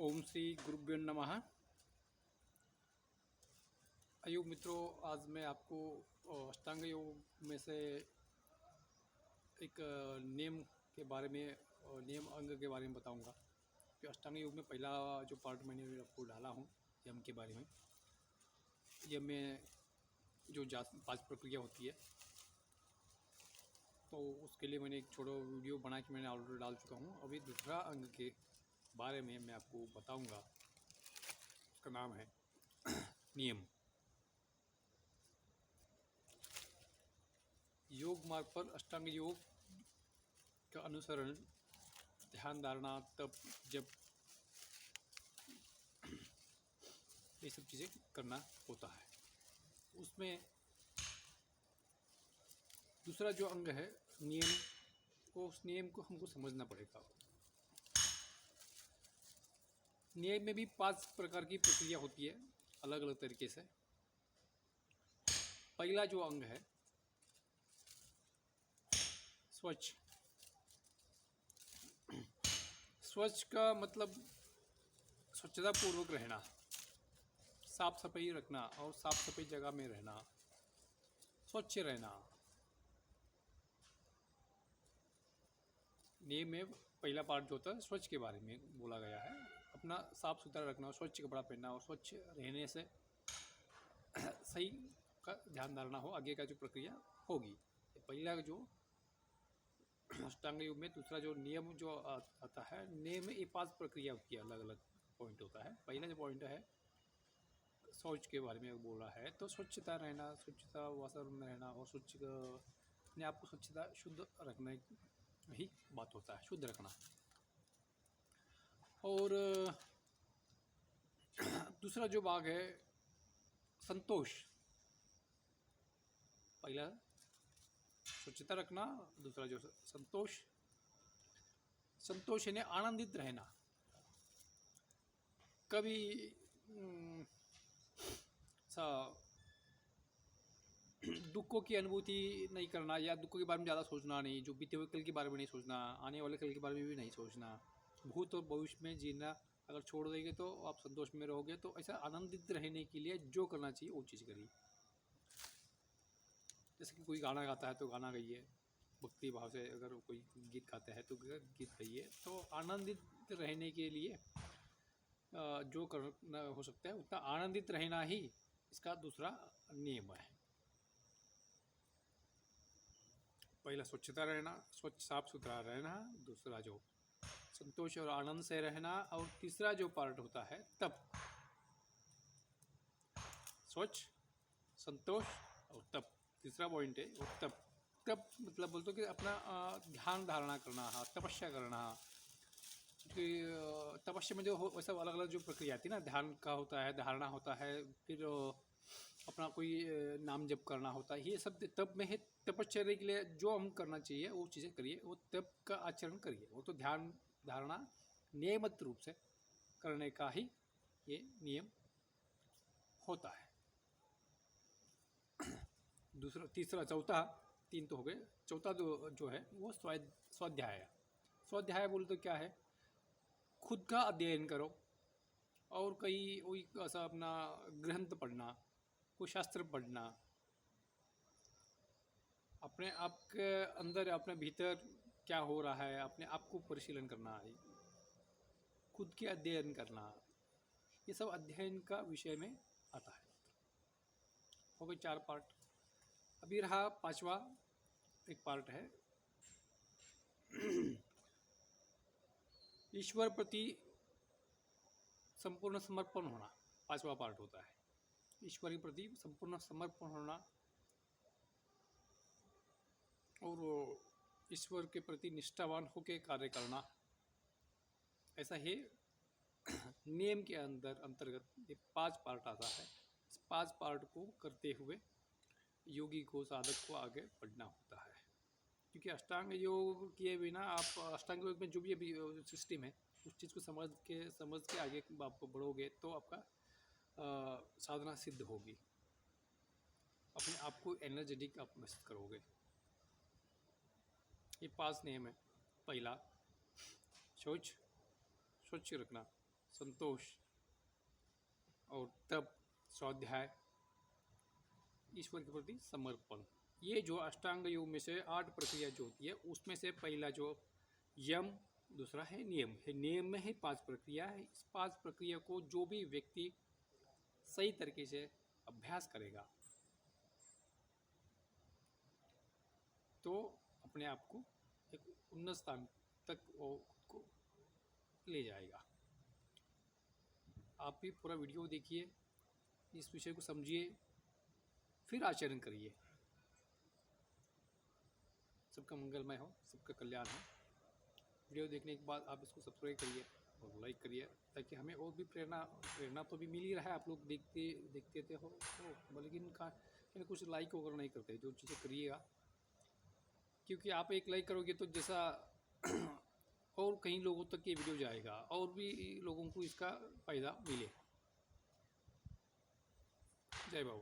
ओम श्री गुरुभ्यो नमः। आइए मित्रों, आज मैं आपको अष्टांग योग में से एक नियम के बारे में नियम अंग के बारे में बताऊंगा कि अष्टांग योग में पहला जो पार्ट मैंने आपको डाला हूँ यम के बारे में। यम में जो 5 प्रक्रिया होती है, तो उसके लिए मैंने एक छोटा वीडियो बना के मैंने ऑलरेडी डाल चुका हूँ। अभी दूसरा अंग के बारे में मैं आपको बताऊंगा, उसका नाम है नियम। योग मार्ग पर अष्टांग योग का अनुसरण, ध्यान, धारणा, तप, जप, ये सब चीज़ें करना होता है। उसमें दूसरा जो अंग है नियम, वो उस नियम को हमको समझना पड़ेगा। नियम में भी 5 प्रकार की प्रक्रिया होती है अलग अलग तरीके से। पहला जो अंग है स्वच्छ। स्वच्छ का मतलब स्वच्छता पूर्वक रहना, साफ सफाई रखना और साफ सफाई जगह में रहना, स्वच्छ रहना। नियम में पहला पार्ट जो होता है स्वच्छ के बारे में बोला गया है। अपना साफ सुथरा रखना, स्वच्छ कपड़ा पहनना और स्वच्छ रहने से सही का ध्यान धारणा हो, आगे का जो प्रक्रिया होगी। पहला जो अष्टांग योग में दूसरा जो नियम जो आता है, नियम में ये 5 प्रक्रिया होती है, अलग अलग पॉइंट होता है। पहला जो पॉइंट है शौच के बारे में बोला है, तो स्वच्छता रहना, स्वच्छता वातावरण में रहना और स्वच्छ अपने आप को स्वच्छता शुद्ध रखने ही बात होता है, शुद्ध रखना। और दूसरा जो भाग है संतोष। पहला स्वच्छता रखना, दूसरा जो संतोष। संतोष यानी आनंदित रहना। कभी दुखों की अनुभूति नहीं करना या दुखों के बारे में ज़्यादा सोचना नहीं, जो बीते हुए कल के बारे में नहीं सोचना, आने वाले कल के बारे में भी नहीं सोचना। भूत और भविष्य में जीना अगर छोड़ देंगे तो आप संतोष में रहोगे। तो ऐसा आनंदित रहने के लिए जो करना चाहिए वो चीज़ करिए। जैसे कि कोई गाना गाता है तो गाना गाइए, भक्ति भाव से अगर कोई गीत गाता है तो गीत गाइए। तो आनंदित रहने के लिए जो करना हो सकता है उतना आनंदित रहना ही इसका दूसरा नियम है। पहला स्वच्छता रहना, स्वच्छ साफ सुथरा रहना, दूसरा जो संतोष और आनंद से रहना, और तीसरा जो पार्ट होता है तप। स्वच्छ, संतोष और तप, तीसरा पॉइंट है वो तप। तप मतलब बोलते हो कि अपना ध्यान धारणा करना, तपस्या करना। क्योंकि तपस्या में जो हो वैसा अलग अलग जो प्रक्रिया आती है ना, ध्यान का होता है, धारणा होता है, फिर अपना कोई नाम जप करना होता है। ये सब तप में है। तपश्चर्या के लिए जो हम करना चाहिए वो चीज़ें करिए, वो तप का आचरण करिए। वो तो ध्यान धारणा नियमित रूप से करने का ही ये नियम होता है। दूसरा, तीसरा, चौथा, 3 तो हो गए। चौथा जो है वो स्वाध्याय है। स्वाध्याय बोले तो क्या है, खुद का अध्ययन करो और कहीं कोई ऐसा अपना ग्रंथ पढ़ना, कोई शास्त्र पढ़ना, अपने आप के अंदर अपने भीतर क्या हो रहा है अपने आप को परिशीलन करना है, खुद के अध्ययन करना। ये सब अध्ययन का विषय में आता है। हो गए 4 पार्ट। अभी रहा 5वां एक पार्ट है ईश्वर प्रति संपूर्ण समर्पण होना। 5वां पार्ट होता है ईश्वर के प्रति संपूर्ण समर्पण होना और ईश्वर के प्रति निष्ठावान होकर कार्य करना। ऐसा ही नियम के अंतर्गत ये 5 पार्ट आता है। इस 5 पार्ट को करते हुए योगी को, साधक को आगे बढ़ना होता है। क्योंकि अष्टांग योग किए बिना आप अष्टांग योग में जो भी अभी सिस्टम है उस चीज़ को समझ के आगे आप बढ़ोगे तो आपका साधना सिद्ध होगी, अपने आप को एनर्जेटिक आप महसूस करोगे। ये 5 नियम है। पहला शौच, स्वच्छ रखना, संतोष और तप, स्वाध्याय, ईश्वर के प्रति समर्पण। ये जो अष्टांग योग में से 8 प्रक्रिया जो होती है उसमें से पहला जो यम, दूसरा है नियम है। नियम में है 5 प्रक्रिया है। इस 5 प्रक्रिया को जो भी व्यक्ति सही तरीके से अभ्यास करेगा तो अपने आप को एक उन्नत स्थान तक वो को ले जाएगा। आप भी पूरा वीडियो देखिए, इस विषय को समझिए, फिर आचरण करिए। सबका मंगलमय हो, सबका कल्याण हो। वीडियो देखने के बाद आप इसको सब्सक्राइब करिए और लाइक करिए, ताकि हमें और भी प्रेरणा तो भी मिल ही रहा है। आप लोग देखते हो लेकिन कुछ लाइक वगैरह नहीं करते। जो चीज़ें करिएगा, क्योंकि आप एक लाइक करोगे तो जैसा और कई लोगों तक ये वीडियो जाएगा और भी लोगों को इसका फ़ायदा मिले। जय बाबा।